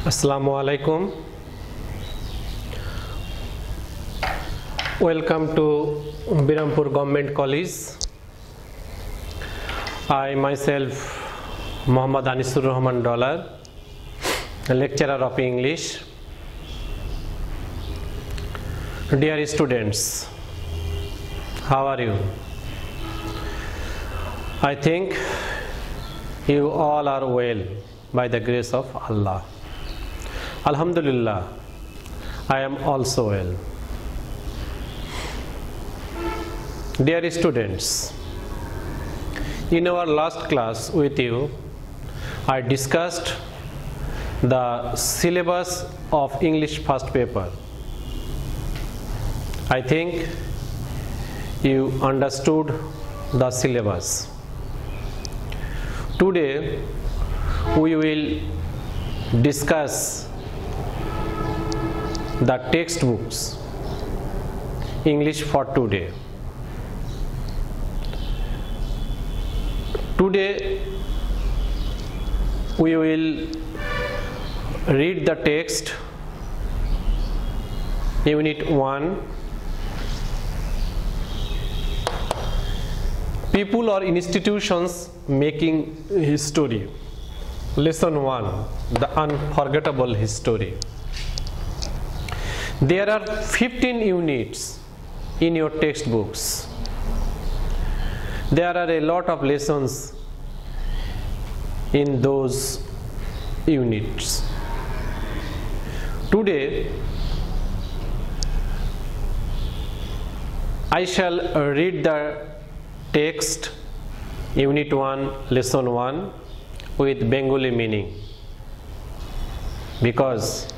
Assalamu alaikum. Welcome to Birampur Government College. I myself Muhammad Anisur Rahman Dollar, lecturer of English. Dear students, how are you? I think you all are well by the grace of Allah. Alhamdulillah, I am also well. Dear students, in our last class with you, I discussed the syllabus of English first paper. I think you understood the syllabus. Today, we will discuss the textbooks, English for today. Today, we will read the text, Unit 1, People or Institutions Making History. Lesson 1, The Unforgettable History. There are 15 units in your textbooks. There are a lot of lessons in those units. Today, I shall read the text, Unit 1, Lesson 1, with Bengali meaning, because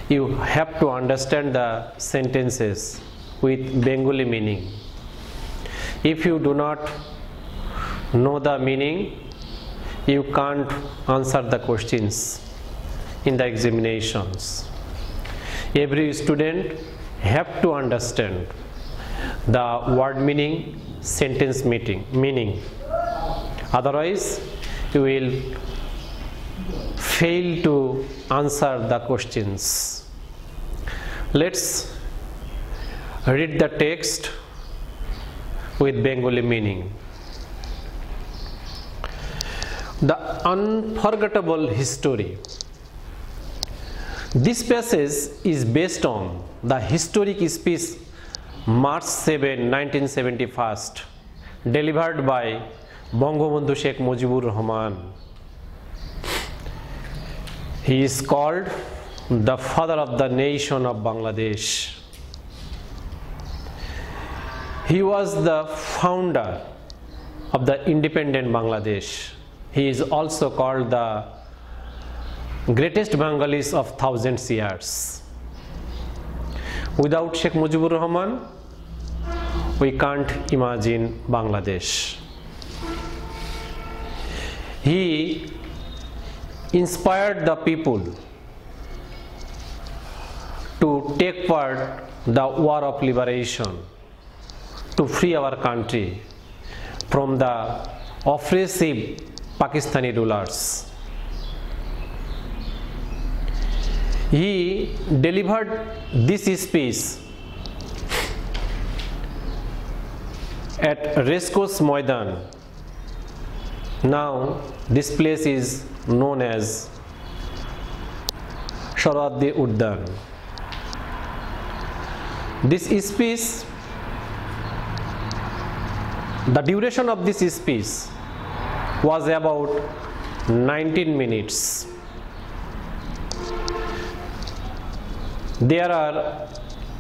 you have to understand the sentences with Bengali meaning. If you do not know the meaning, you can't answer the questions in the examinations. Every student have to understand the word meaning, sentence meaning. Otherwise, you will fail to answer the questions. Let's read the text with Bengali meaning. The unforgettable history. This passage is based on the historic speech March 7, 1971, delivered by Bangabandhu Sheikh Mujibur Rahman. He is called the father of the nation of Bangladesh. He was the founder of the independent Bangladesh. He is also called the greatest Bengalis of thousands years. Without Sheikh Mujibur Rahman, we can't imagine Bangladesh. He inspired the people to take part the war of liberation to free our country from the oppressive Pakistani rulers. He delivered this speech at Racecourse Maidan. Now this place is known as Sohrawardi Udyan. This speech, the duration of this speech was about 19 minutes. There are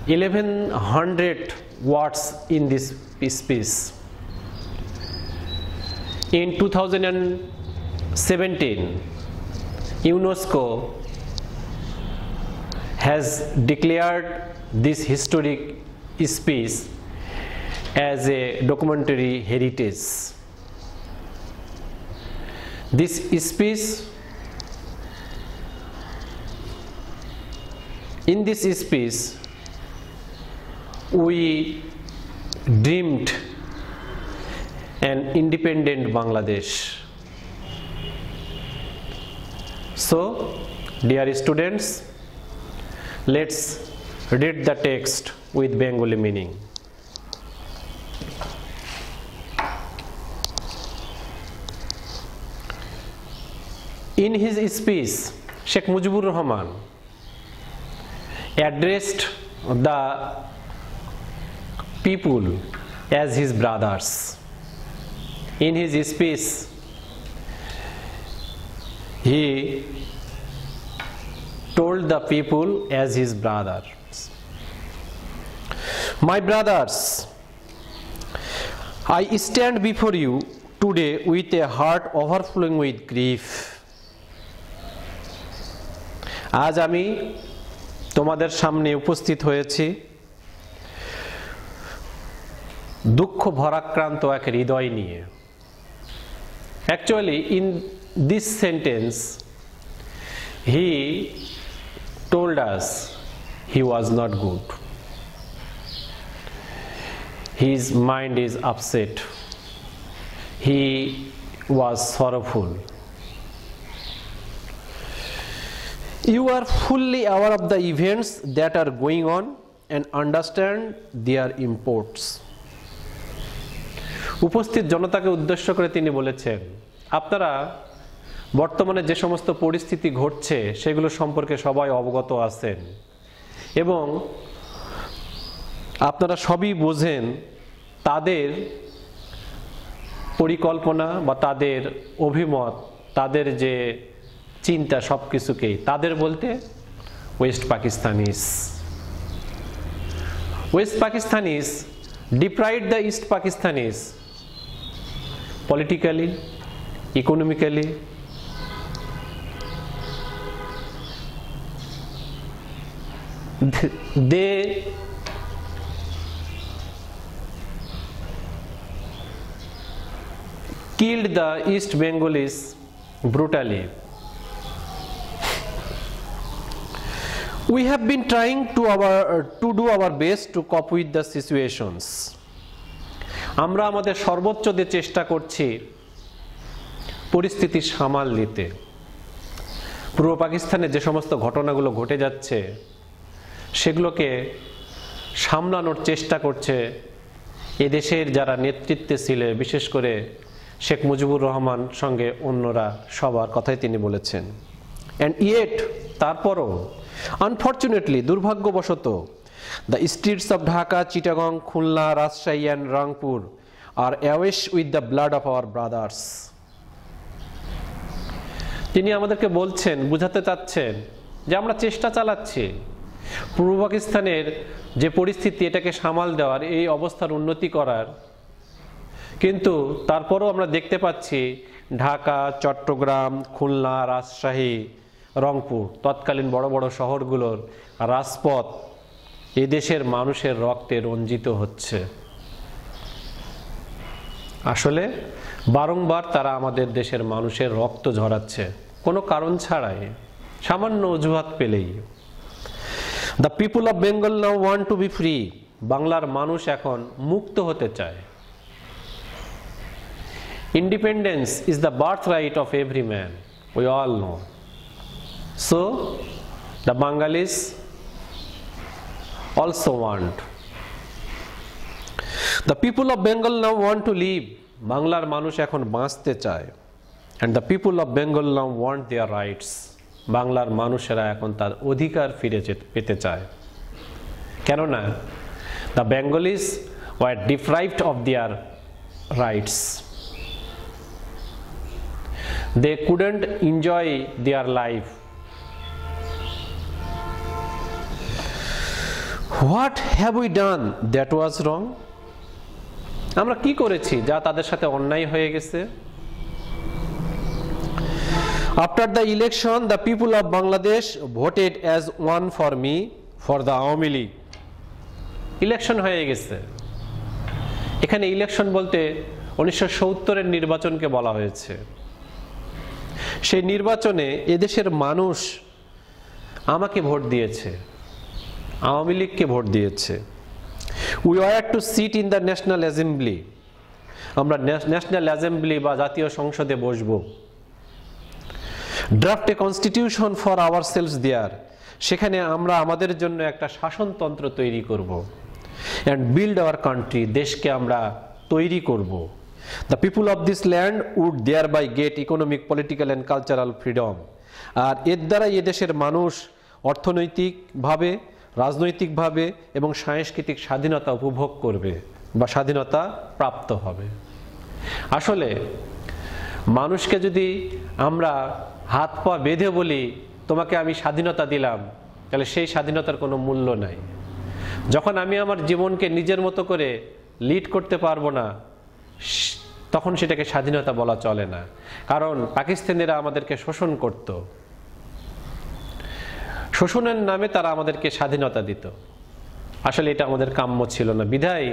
1100 words in this speech. In 2017, UNESCO has declared this historic speech as a documentary heritage. This speech, in this speech, we dreamed an independent Bangladesh. So Dear students, let's read the text with Bengali meaning. In his speech, Sheikh Mujibur Rahman addressed the people as his brothers. In his speech, he told the people as his brothers. My brothers, I stand before you today with a heart overflowing with grief. আজ আমি তোমাদের সামনে উপস্থিত হয়েছি দুঃখ ভরাক্রান্ত এক হৃদয় নিয়ে। Actually, in this sentence, he told us he was not good. His mind is upset. He was sorrowful. You are fully aware of the events that are going on and understand their imports. উপস্থিত জনতাকে উদ্দেশ্য করে তিনি বলেছেন, আপনারা বর্তমানে যে সমস্ত পরিস্থিতি ঘটছে সেগুলো সম্পর্কে সবাই অবগত আছেন এবং আপনারা সবই বোঝেন তাদের পরিকল্পনা বা তাদের অভিমত, তাদের যে চিন্তা সবকিছুকেই, তাদের বলতে West Pakistanis deprived the East Pakistanis politically, economically, they killed the East Bengalis brutally. We have been trying to do our best to cope with the situations. আমরা আমাদের সর্বোচ্চ দিয়ে চেষ্টা করছি পরিস্থিতি সামাল দিতে। পূর্ব পাকিস্তানে যে সমস্ত ঘটনাগুলো ঘটে যাচ্ছে সেগুলোকে সামলানোর চেষ্টা করছে এদেশের যারা নেতৃত্বে ছিলেন, বিশেষ করে শেখ মুজিবুর রহমান সঙ্গে অন্যরা সবার কথাই তিনি বলেছেন। And yet, তারপরও unfortunately, দুর্ভাগ্যবশত, the streets of Dhaka, Chittagong, Khulna, Rajshahi and Rangpur are awash with the blood of our brothers. তিনি আমাদেরকে বলছেন, বুঝাতে চাচ্ছেন যে আমরা চেষ্টা চালাচ্ছি পূর্ব পাকিস্তানের যে পরিস্থিতি এটাকে সামাল দেওয়ার, এই অবস্থার উন্নতি করার, কিন্তু তারপরও আমরা দেখতে পাচ্ছি ঢাকা, চট্টগ্রাম, খুলনা, রাজশাহী, রংপুর, তৎকালীন বড় বড় শহরগুলোর রাজপথ এই দেশের মানুষের রক্তে রঞ্জিত হচ্ছে। আসলে বারংবার তারা আমাদের দেশের মানুষের রক্ত ঝরাচ্ছে কোনো কারণ ছাড়াই, সামান্য অজুহাত পেলেই। The people of Bengal now want to be free. বাংলার মানুষ এখন মুক্ত হতে চায়। Independence is the birthright of every man. We all know. So, the Bengalis also want. The people of Bengal now want to live. বাংলার মানুষ এখন বাঁচতে চায়। And the people of Bengal now want their rights. বাংলার মানুষেরা এখন তার অধিকার ফিরে পেতে চায়। কেননা the Bengalis were deprived of their rights. They couldn't enjoy their life. What have we done that was wrong? আমরা কি করেছি যা তাদের সাথে অন্যায় হয়ে গেছে? After the election, the people of Bangladesh voted as one for me for the Awami League. Election হয়ে গেছে। এখানে ইলেকশন বলতে 1970-এর নির্বাচনকে বলা হয়েছে। সেই নির্বাচনে এদেশের মানুষ আমাকে ভোট দিয়েছে, আওয়ামী লীগকে ভোট দিয়েছে। We were to sit in the National Assembly. আমরা ন্যাশনাল অ্যাসেম্বলি বা জাতীয় সংসদে বসবো। Draft a constitution for ourselves there, সেখানে আমরা আমাদের জন্য একটা শাসনতন্ত্র তৈরি করব, অ্যান্ড বিল্ড আওয়ার কান্ট্রি, দেশকে আমরা তৈরি করব। The people of this land would thereby get economic, political and cultural freedom, আর এর দ্বারা এদেশের মানুষ অর্থনৈতিকভাবে, রাজনৈতিকভাবে এবং সাংস্কৃতিক স্বাধীনতা উপভোগ করবে বা স্বাধীনতা প্রাপ্ত হবে। আসলে মানুষকে যদি আমরা হাত পা বেঁধে বলি তোমাকে আমি স্বাধীনতা দিলাম, তাহলে সেই স্বাধীনতার কোনো মূল্য নাই। যখন আমি আমার জীবনকে নিজের মতো করে লিড করতে পারবো না, তখন সেটাকে স্বাধীনতা বলা চলে না। কারণ পাকিস্তানিরা আমাদেরকে শোষণ করত, শোষণের নামে তারা আমাদেরকে স্বাধীনতা দিত। আসলে এটা আমাদের কাম্য ছিল না, বিধায়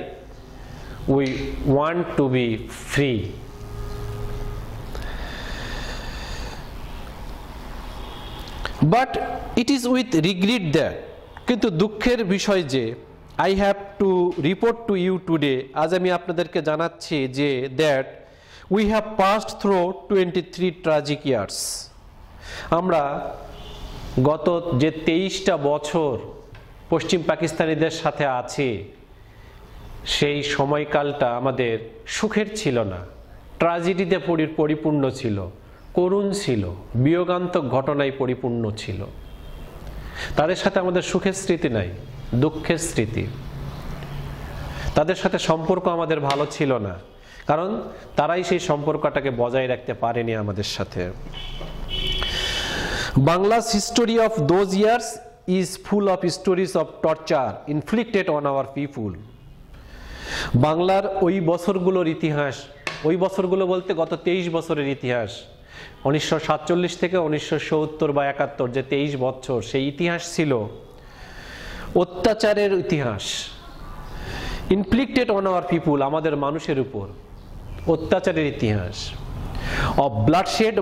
we want to be free. But it is with regret that, কিন্তু দুঃখের বিষয় যে I have to report to you today, আজ আমি আপনাদেরকে জানাচ্ছি যে that we have passed through 23 tragic years, আমরা গত যে 23টা বছর পশ্চিম পাকিস্তানিদের সাথে আছি, সেই সময়কালটা আমাদের সুখের ছিল না, ট্র্যাজেডিতে পরিপূর্ণ ছিল, করুণ ছিল, বিয়োগান্তক ঘটনায় পরিপূর্ণ ছিল। তাদের সাথে আমাদের সুখের স্মৃতি নাই, দুঃখের স্মৃতি। তাদের সাথে সম্পর্ক আমাদের ভালো ছিল না, কারণ তারাই সেই সম্পর্কটাকে বজায় রাখতে পারেনি আমাদের সাথে। বাংলা's history of those years is full of stories of torture inflicted on our people. বাংলার ওই বছরগুলোর ইতিহাস, ওই বছরগুলো বলতে গত 23 বছরের ইতিহাস, 1947 থেকে 1970 বা 71 যে 23 বছর, সেই ইতিহাস ছিল অত্যাচারের ইতিহাস। ইনফ্লিক্টেড অন আওয়ার পিপুল, আমাদের মানুষের উপর অত্যাচারের ইতিহাস। Of bloodshed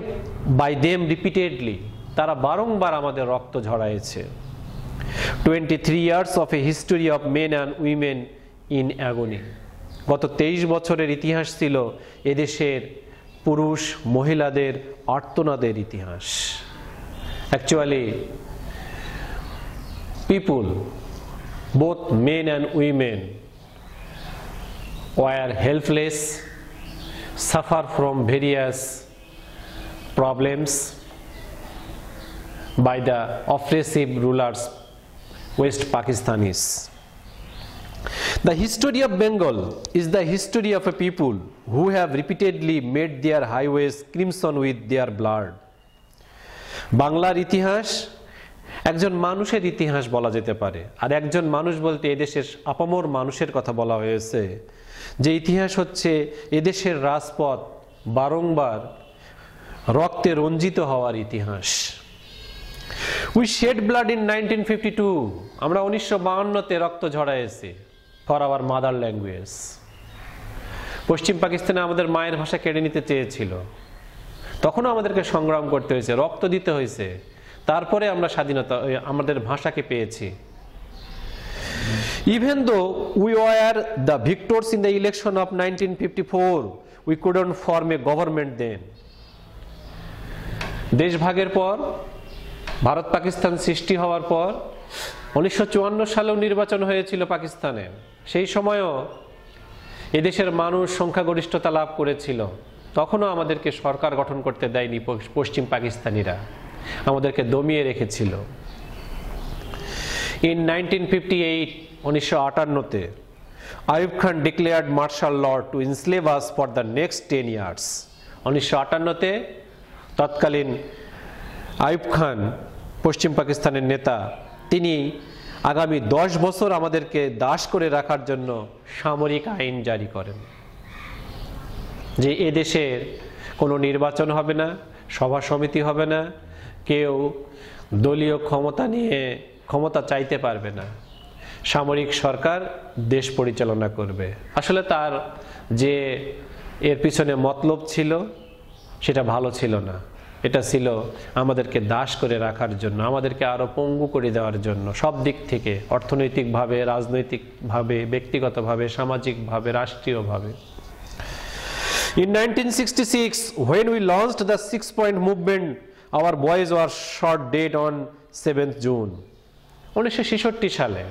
by them repeatedly, তারা বারংবার আমাদের রক্ত ঝরাইছে। 23 years of a history of men and women in agony, গত 23 বছরের ইতিহাস ছিল এদেশের পুরুষ মহিলাদের আর্তনাদের ইতিহাস। Actually people, both main and women, were helpless, suffer from various problems by the oppressive rulers, West Pakistanis. The history of Bengal is the history of a people who have repeatedly made their highways crimson with their blood. বাংলার ইতিহাস একজন মানুষের ইতিহাস বলা যেতে পারে, আর একজন মানুষ বলতে এদেশের আপামর মানুষের কথা বলা হয়েছে, যে ইতিহাস হচ্ছে এদেশের রাজপথ বারংবার রক্তে রঞ্জিত হওয়ার ইতিহাস। উই শেড ব্লাড ইন 1952, আমরা 1952-তে রক্ত ঝরাইছি ফর আওয়ার মাদার ল্যাঙ্গুয়েজ। পশ্চিম পাকিস্তানে আমাদের মায়ের ভাষা কেড়ে নিতে চেয়েছিল, তখনও আমাদেরকে সংগ্রাম করতে হয়েছে, রক্ত দিতে হয়েছে, তারপরে আমরা স্বাধীনতা আমাদের ভাষাকে পেয়েছি। Even though we were the victors in the election of 1954, we couldn't form a government then. দেশ ভাগের পর, ভারত পাকিস্তান সৃষ্টি হওয়ার পর 1954 সালেও নির্বাচন হয়েছিল পাকিস্তানে, সেই সময়ও এদেশের মানুষ সংখ্যাগরিষ্ঠতা লাভ করেছিল, তখনও আমাদেরকে সরকার গঠন করতে দেয়নি পশ্চিম পাকিস্তানিরা, আমাদেরকে দমিয়ে রেখেছিল। In 1958, 1958-তে Ayub Khan declared martial law to enslave us for the next 10 years. 1958-তে তৎকালীন আইয়ুব খান, পশ্চিম পাকিস্তানের নেতা, তিনি আগামী 10 বছর আমাদেরকে দাস করে রাখার জন্য সামরিক আইন জারি করেন, যে এদেশের কোনো নির্বাচন হবে না, সভা সমিতি হবে না, কেউ দলীয় ক্ষমতা নিয়ে ক্ষমতা চাইতে পারবে না, সামরিক সরকার দেশ পরিচালনা করবে। আসলে তার যে এর পিছনে মতলব ছিল সেটা ভালো ছিল না, এটা ছিল আমাদেরকে দাস করে রাখার জন্য, আমাদেরকে আরো পঙ্গু করে দেওয়ার জন্য, সব দিক থেকে, অর্থনৈতিকভাবে, রাজনৈতিকভাবে, ব্যক্তিগতভাবে, সামাজিকভাবে, রাষ্ট্রীয়ভাবে। In 1966, when we launched the 6-point movement our boys were shot dead on 7th June. 1966 সালে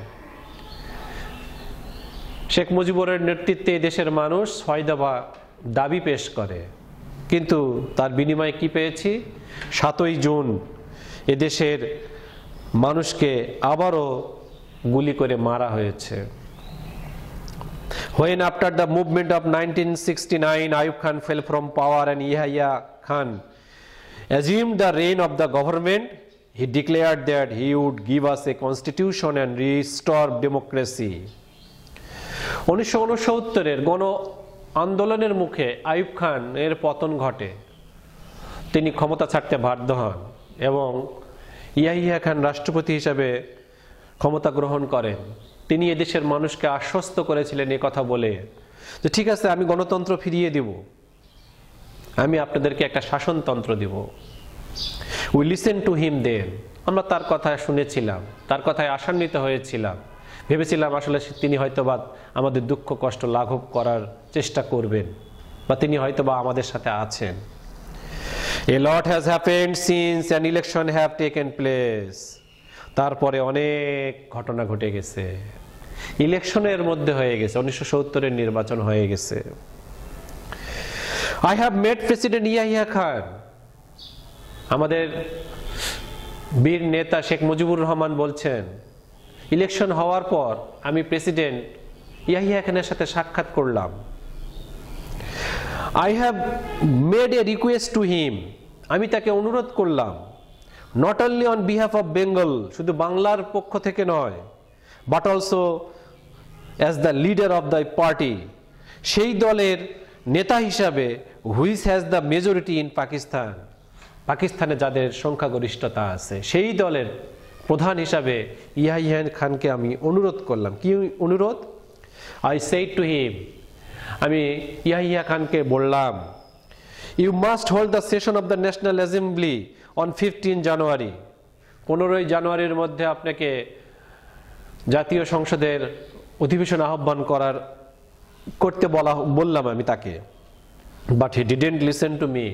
শেখ মুজিবুরের নেতৃত্বে দেশের মানুষ 6 দফা দাবি পেশ করে, কিন্তু তার বিনিময়ে কি পেয়েছি? 7ই জুন এদেশের মানুষকে আবারও গুলি করে মারা হয়েছে। When after the movement of 1969 Ayub Khan fell from power and Yahya Khan assumed the reign of the government, he declared that he would give us a constitution and restore democracy. 1969 গণ আন্দোলনের মুখে আইয়ুব খান এর পতন ঘটে, তিনি ক্ষমতা ছাড়তে বাধ্য হন এবং ইয়াহিয়া খান রাষ্ট্রপতি হিসেবে ক্ষমতা গ্রহণ করেন। তিনি এদেশের মানুষকে আশ্বস্ত করেছিলেন এই কথা বলে যে ঠিক আছে, আমি গণতন্ত্র ফিরিয়ে দিব, আমি আপনাদেরকে একটা শাসনতন্ত্র দিব। উই লিসেন টু হিম দেন, আমরা তার কথা শুনেছিলাম, তার কথায় আশান্বিত হয়েছিলাম, ভেবেছিলাম আসলে তিনি হয়তোবা আমাদের দুঃখ কষ্ট লাঘব করার চেষ্টা করবেন বা তিনি হয়তোবা আমাদের সাথে আছেন। A lot has happened since an election have taken place. তারপরে অনেক ঘটনা ঘটে গেছে, ইলেকশনের মধ্যে হয়ে গেছে, 1970-এর নির্বাচন হয়ে গেছে। I have met President Yahya Khan. আমাদের বীর নেতা শেখ মুজিবুর রহমান বলছেন, ইলেকশন হওয়ার পর আমি প্রেসিডেন্ট ইয়াহিয়া খানের সাথে সাক্ষাৎ করলাম। I have made a request to him. আমি তাকে অনুরোধ করলাম, not only on behalf of Bengal, শুধু বাংলার পক্ষ থেকে নয়, but also as the leader of the party, সেই দলের নেতা হিসাবে which has the majority in Pakistan, পাকিস্তানে যাদের সংখ্যাগরিষ্ঠতা আছে, সেই দলের প্রধান হিসাবে ইয়াহিয়া খানকে আমি অনুরোধ করলাম। কি অনুরোধ? I said to him, আমি ইয়াহিয়া খানকে বললাম, you must hold the session of the National Assembly on 15 January. 15 জানুয়ারির মধ্যে আপনাকে জাতীয় সংসদের অধিবেশন আহ্বান করতে বললাম আমি তাকে। But he didn't listen to me.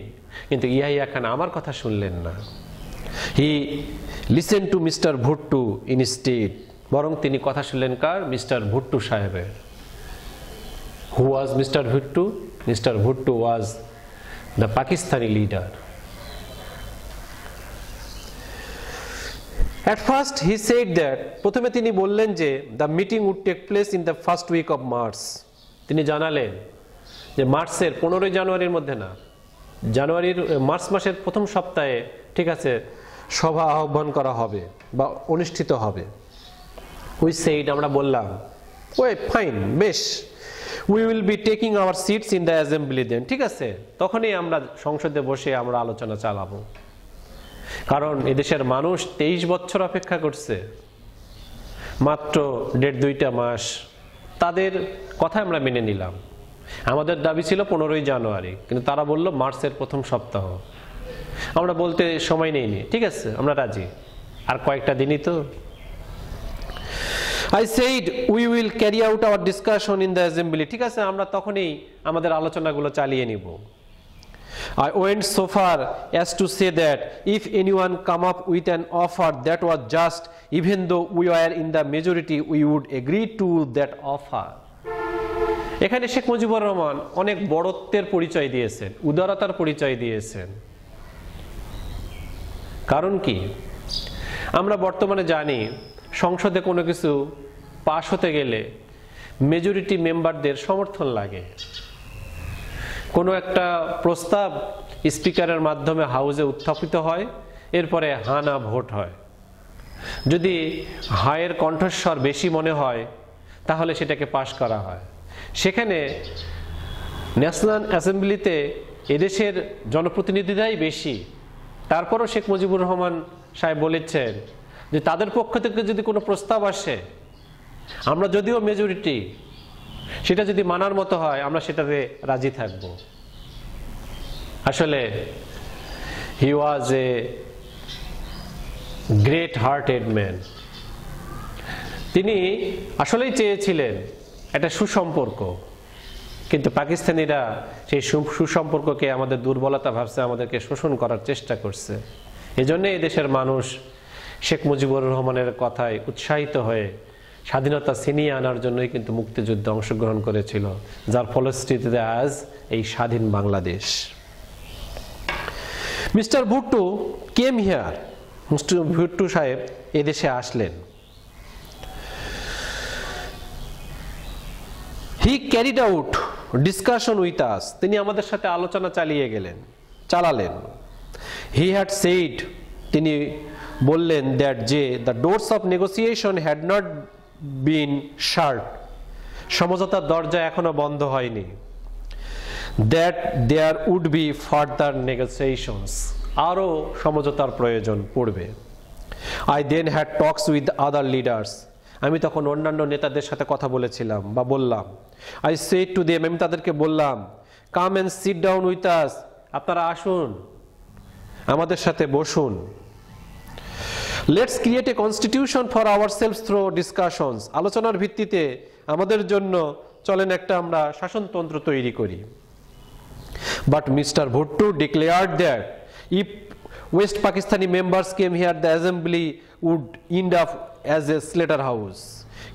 কিন্তু ইয়াহিয়া খান আমার কথা শুনলেন না। He listened to Mr. Bhutto instead. বরং তিনি কথা শুনলেন কার? মিস্টার ভুট্টো সাহেবের। Who was Mr. Bhutto? Mr. Bhutto was the Pakistani leader. At first he said that, প্রথমে তিনি বললেন যে the meeting would take place in the first week of March. তিনি জানালেন যে মার্চের 15 জানুয়ারির মধ্যে না, মার্চ মাসের প্রথম সপ্তাহে ঠিক আছে সভা আহ্বান করা হবে বা অনুষ্ঠিত হবে। We said, আমরা বললাম, ওই ফাইন, বেশ, we will be taking our seats in the assembly then. ঠিক আছে, তখনই আমরা সংসদে বসে আমরা আলোচনা চালাবো। কারণ এদেশের মানুষ 23 বছর অপেক্ষা করছে, মাত্র 1.5-2 মাস, তাদের কথা আমরা মেনে নিলাম। আমাদের দাবি ছিল 15 জানুয়ারি, কিন্তু তারা বলল মার্চের প্রথম সপ্তাহ। আমরা বলতে সময় নেইনি, ঠিক আছে আমরা রাজি, আর কয়েকটা দিনই তো। I said we will carry out our discussion in the assembly. ঠিক আছে, আমরা তখনই আমাদের আলোচনাগুলো চালিয়ে নিব। I went so far as to say that if anyone come up with an offer that was just, even though we were in the majority, we would agree to that offer. এখানে শেখ মুজিবুর রহমান অনেক বড়ত্বের পরিচয় দিয়েছেন, উদারতার পরিচয় দিয়েছেন। কারণ কি? আমরা বর্তমানে জানি সংসদে কোনো কিছু পাশ হতে গেলে মেজরিটি মেম্বারদের সমর্থন লাগে। কোনো একটা প্রস্তাব স্পিকারের মাধ্যমে হাউসে উত্থাপিত হয়, এরপরে হা না ভোট হয়। যদি হায়ের কণ্ঠস্বর বেশি মনে হয় তাহলে সেটাকে পাশ করা হয়। সেখানে ন্যাশনাল অ্যাসেম্বলিতে এদেশের জনপ্রতিনিধিরাই বেশি, তারপরও শেখ মুজিবুর রহমান সাহেব বলেছেন যে তাদের পক্ষ থেকে যদি কোনো প্রস্তাব আসে, আমরা যদিও মেজরিটি, সেটা যদি মানার মতো হয় আমরা সেটাতে রাজি থাকব। আসলে হি ওয়াজ এ গ্রেট হার্টেড ম্যান। তিনি আসলেই চেয়েছিলেন একটা সুসম্পর্ক, কিন্তু পাকিস্তানিরা সেই সুসম্পর্ককে আমাদের দুর্বলতা ভাবছে, আমাদেরকে শোষণ করার চেষ্টা করছে। এজন্য এই দেশের মানুষ শেখ মুজিবুর রহমানের কথায় উৎসাহিত হয়ে স্বাধীনতা ছিনিয়ে আনার জন্যই কিন্তু মুক্তিযুদ্ধে অংশগ্রহণ করেছিল, যার ফলশ্রুতিতে আজ এই স্বাধীন Bangladesh. Mister Bhutto came here, mister Bhutto সাহেব এদেশে আসলেন। হি carried out discussion with us, তিনি আমাদের সাথে আলোচনা চালালেন। হি হ্যাড সেইড, তিনি বললেন দ্যাট যে the doors of negotiation had not been shut, সমঝোতার দরজা এখনো বন্ধ হয়নি। That there would be further negotiations, আরও সমঝোতার প্রয়োজন পড়বে। I then had talks with other leaders, আমি তখন অন্যান্য নেতাদের সাথে কথা বলেছিলাম বা বললাম। আই সেড টু দেম, আমি তাদেরকে বললাম, come and sit down with us, আপনারা আসুন আমাদের সাথে বসুন। Let's create a constitution for ourselves through discussions, আলোচনার ভিত্তিতে আমাদের জন্য চলেন একটা আমরা শাসনতন্ত্র তৈরি করি। But mister Bhutto declared that if west Pakistani members came here the assembly would end up as a slaughter house,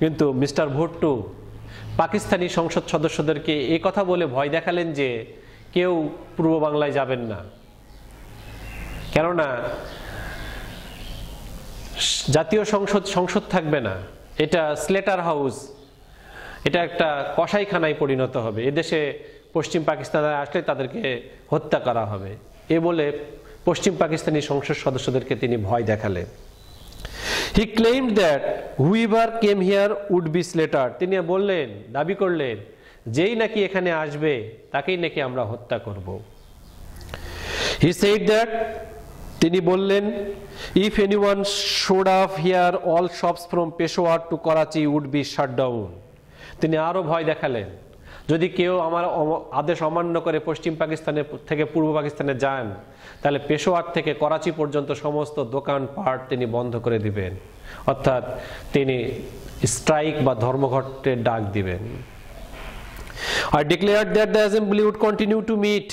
কিন্তু মিস্টার ভুট্টো পাকিস্তানি সংসদ সদস্যদেরকে এই কথা বলে ভয় দেখালেন যে কেউ পূর্ব বাংলায় যাবেন না, কেননা জাতীয় সংসদ থাকবে না, এটা স্লেটার হাউস, এটা একটা কসাইখানায় পরিণত হবে, এদেশে পশ্চিম পাকিস্তানে আসলে তাদেরকে হত্যা করা হবে, এ বলে পশ্চিম পাকিস্তানি সংসদ সদস্যদেরকে তিনি ভয় দেখালেন। He claimed that whoever came here would be slaughter, তিনি বললেন, দাবি করলেন, যেই নাকি এখানে আসবে তাকেই নাকি আমরা হত্যা করব। হি সেড দ্যাট, তিনি বললেন, if anyone showed up here all shops from Peshawar to Karachi would be shut down, তিনি আরও ভয় দেখালেন, যদি কেউ আমার আদেশ অমান্য করে পশ্চিম পাকিস্তানে থেকে পূর্ব পাকিস্তানে যান তাহলে পেশোয়ার থেকে করাচি পর্যন্ত সমস্ত দোকানপাট তিনি বন্ধ করে দিবেন, অর্থাৎ তিনি স্ট্রাইক বা ধর্মঘটের ডাক দিবেন। I declared that the assembly would continue to meet,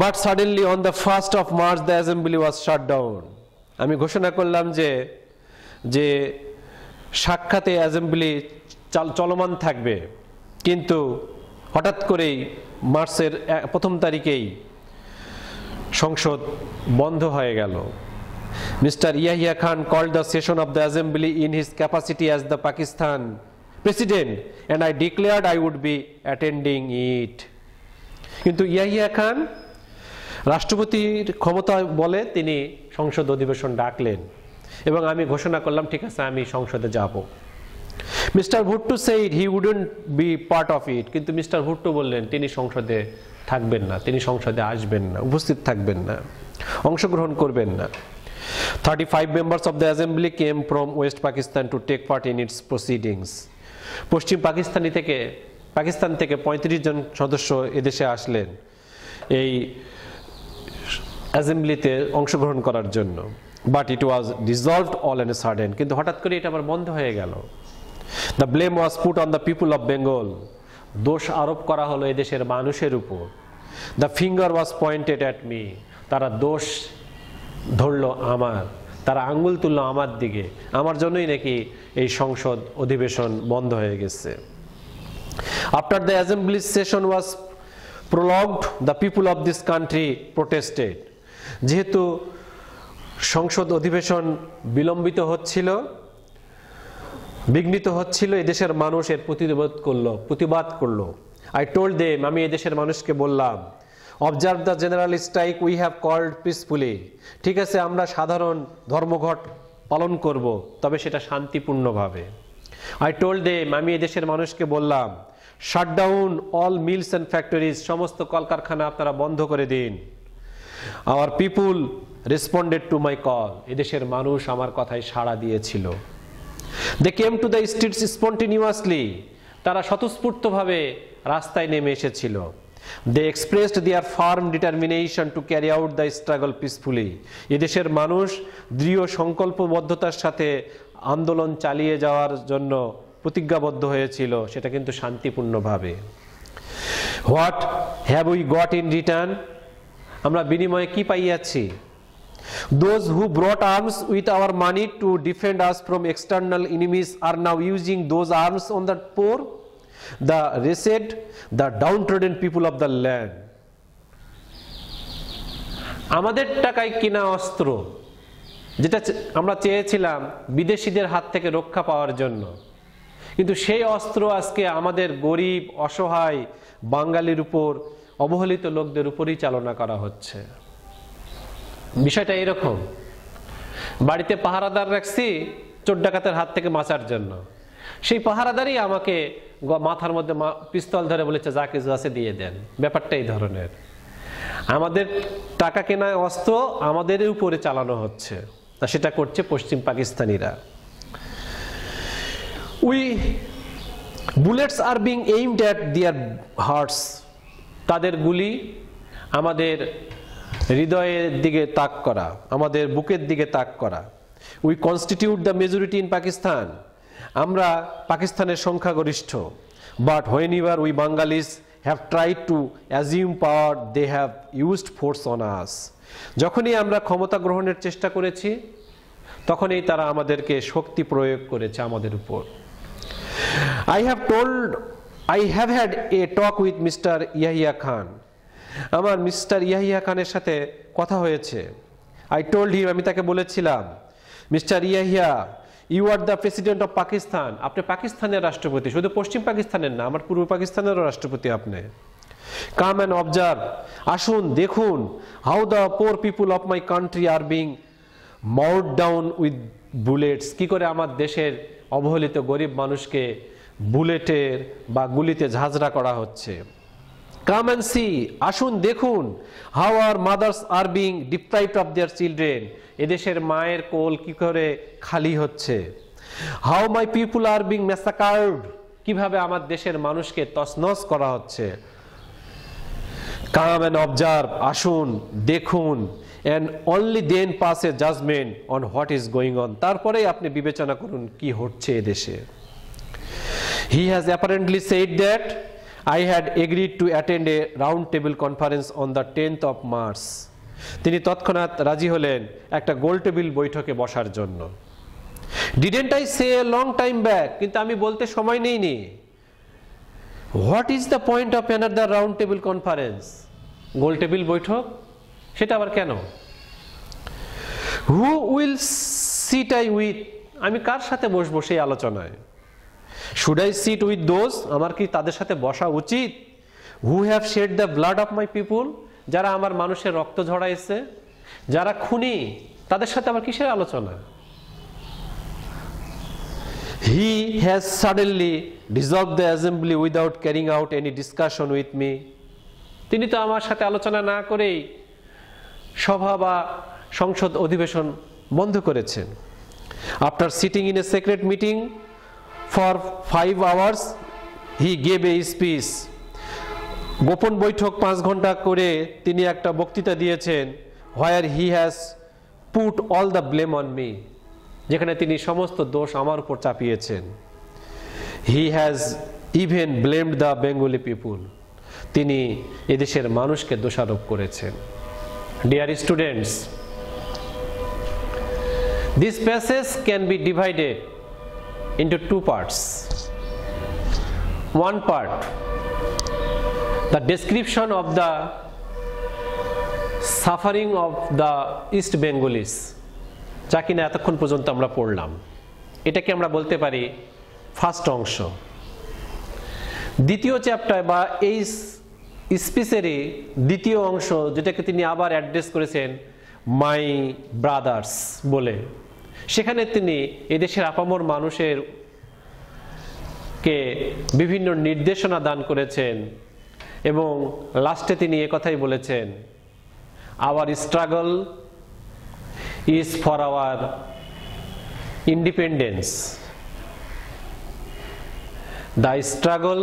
but suddenly on the 1st of March the assembly was shut down. আমি ঘোষণা করলাম যে সাক্ষাতে অ্যাসেম্বলি চলমান থাকবে, কিন্তু হঠাৎ করেই মার্চের 1 তারিখেই সংসদ বন্ধ হয়ে গেল। Mister Yahya Khan called the session of the assembly in his capacity as the Pakistan president and I declared I would be attending it. কিন্তু ইয়াহিয়া খান রাষ্ট্রপতির ক্ষমতা বলে তিনি সংসদ অধিবেশন ডাকলেন এবং আমি ঘোষণা করলাম, ঠিক আছে আমি সংসদে যাব। Mister Bhutto said he wouldn't be part of it, কিন্তু মিস্টার ভুট্টো বললেন তিনি সংসদে থাকবেন না, তিনি সংসদে আসবেন না, উপস্থিত থাকবেন না, অংশগ্রহণ করবেন না। 35 members of the assembly came from West Pakistan to take part in its proceedings. পশ্চিম পাকিস্তান থেকে 35 জন সদস্য এদেশে আসলেন এই অ্যাসেম্বলিতে অংশগ্রহণ করার জন্য। But it was dissolved all and sudden, কিন্তু হঠাৎ করে এটা আবার বন্ধ হয়ে গেল। The blame was put on the people of Bengal, দোষ আরোপ করা হলো এদেশের মানুষের উপর। The finger was pointed at me, তারা দোষ ধরলো আমার, তারা আঙ্গুল তুললো আমার দিকে, আমার জন্যই নাকি এই সংসদ অধিবেশন বন্ধ হয়ে গেছে। After the assembly session was prolonged, the people of this country protested. যেহেতু সংসদ অধিবেশন বিলম্বিত হচ্ছিল, বিঘ্নিত হচ্ছিল, এদেশের মানুষ এর প্রতিবাদ করলো। I told them, আমি এদেশের মানুষকে বললাম, observe the general strike we have called peacefully. ঠিক আছে, আমরা সাধারণ ধর্মঘট পালন করব, তবে সেটা শান্তিপূর্ণভাবে। I told them, আমি এদেশের মানুষকে বললাম, shut down all mills and factories, সমস্ত কলকারখানা আপনারা বন্ধ করে দিন। Our people responded to my call, এদেশের মানুষ আমার কথায় সাড়া দিয়েছিল। They came to the streets spontaneously, তারা স্বতঃস্ফূর্তভাবে রাস্তায় নেমে এসেছিল। They expressed their firm determination to carry out the struggle peacefully, এদেশের মানুষ দৃঢ় সংকল্পবদ্ধতার সাথে আন্দোলন চালিয়ে যাওয়ার জন্য প্রতিজ্ঞাবদ্ধ হয়েছিল, সেটা কিন্তু শান্তিপূর্ণভাবে। What have we got in return, আমরা বিনিময়ে কি পাইয়াছি? Those who brought arms with our money to defend us from external enemies are now using those arms on the poor, the wretched, the downtrodden people of the land. আমাদের টাকায় কিনা অস্ত্র, যেটা আমরা চেয়েছিলাম বিদেশিদের হাত থেকে রক্ষা পাওয়ার জন্য, কিন্তু সেই অস্ত্র আজকে আমাদের গরিব অসহায় বাঙালির উপর, অবহেলিত লোকদের উপরই চালনা করা হচ্ছে। বিষয়টা এরকম, বাড়িতে পাহারাদার রাখছি চোর ডাকাতের হাত থেকে বাঁচার জন্য, সেই পাহারাদারই আমাকে মাথার মধ্যে পিস্তল ধরে বলেছে যা কিছু আছে দিয়ে দেন। ব্যাপারটা এই ধরনের। আমাদের টাকা কেনা অস্ত্র আমাদের উপরে চালানো হচ্ছে, আর সেটা করছে পশ্চিম পাকিস্তানিরা। Bullets are being aimed at their hearts, তাদের গুলি আমাদের হৃদয়ের দিকে তাক করা, আমাদের বুকের দিকে তাক করা। We constitute the majority in Pakistan, আমরা পাকিস্তানের সংখ্যাগরিষ্ঠ। But whenever we Bengalis have tried to assume power they have used force on us, যখনই আমরা ক্ষমতা গ্রহণের চেষ্টা করেছি তখনই তারা আমাদেরকে শক্তি প্রয়োগ করেছে আমাদের উপর। I have had a talk with Mr. Yahya Khan, আমার মিস্টার ইয়াহিয়া খানের সাথে কথা হয়েছে। I told him, আমি তাকে বলেছিলাম, mister Yahya, you are the president of Pakistan, আপনি পাকিস্তানের রাষ্ট্রপতি, শুধু পশ্চিম পাকিস্তানের না, আমার পূর্ব পাকিস্তানেরও রাষ্ট্রপতি আপনি। কাম অ্যান্ড অবজার্ভ, আসুন দেখুন, how the poor people of my country are being mowed down with bullets, কি করে আমার দেশের অবহেলিত গরিব মানুষকে বুলেটের বা গুলিতে ঝাঁঝরা করা হচ্ছে। কাম অ্যান্ড সি, আসুন দেখুন, how are mother's are being deprived of their children, এদেশের মায়ের কোল কি করে খালি হচ্ছে। How my people are being ম্যাসাকার্ড, কিভাবে আমার দেশের মানুষকে তছনছ করা হচ্ছে। কাম অ্যান্ড অবজার্ভ, আসুন দেখুন, and only then pass a judgment on what is going on, তারপরেই আপনি বিবেচনা করুন কি হচ্ছে এদেশে। He has apparently said that I had agreed to attend a round table conference on the 10th of March, তিনি তৎক্ষণাৎ রাজি হলেন একটা গোল টেবিল বৈঠকে বসার জন্য। Didn't I say a long time back, কিন্তু আমি বলতে সময় নেইনি। What is the point of another round table conference, goal table বৈঠক, সেটা আবার কেন? Who will sit I with, আমি কার সাথে বসবো সেই আলোচনায়? Should I sit with those, আমার কি তাদের সাথে বসা উচিত? Who have shed the blood of my people, যারা আমার মানুষের রক্ত ঝরাইছে, যারা খুনি, তাদের সাথে আবার কিসের আলোচনা? He has suddenly dissolved the assembly without carrying out any discussion with me, তিনি তো আমার সাথে আলোচনা না করেই সভা বা সংসদ অধিবেশন বন্ধ করেছেন। After sitting in a secret meeting for 5 hours, he gave a speech, গোপন বৈঠক 5 ঘন্টা করে তিনি একটা বক্তৃতা দিয়েছেন, where he has put all the blame on me, যেখানে তিনি সমস্ত দোষ আমার উপর চাপিয়েছেন। He has even blamed the Bengali people, তিনি এদেশের মানুষকে দোষারোপ করেছেন। Dear students, this passage can be divided into 2 parts. One part, the description of the suffering of the East Bengalis, যা কিনা এতক্ষণ পর্যন্ত আমরা পড়লাম, এটাকে আমরা বলতে পারি ফার্স্ট অংশ। দ্বিতীয় চ্যাপ্টার বা এই স্পিচেরই দ্বিতীয় অংশ, যেটাকে তিনি আবার অ্যাড্রেস করেছেন মাই ব্রাদার্স বলে, সেখানে তিনি এদেশের আপামর মানুষের কে বিভিন্ন নির্দেশনা দান করেছেন এবং লাস্টে তিনি একথাই বলেছেন, our struggle is for our independence, the struggle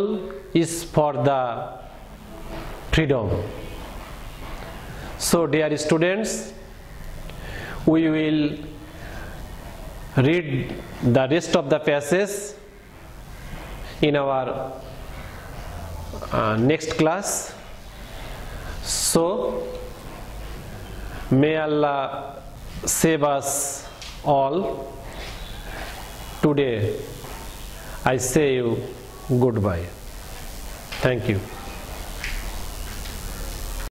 is for the freedom. So dear students, we will read the rest of the passage in our next class. So May Allah save us all. Today I say you goodbye. Thank you.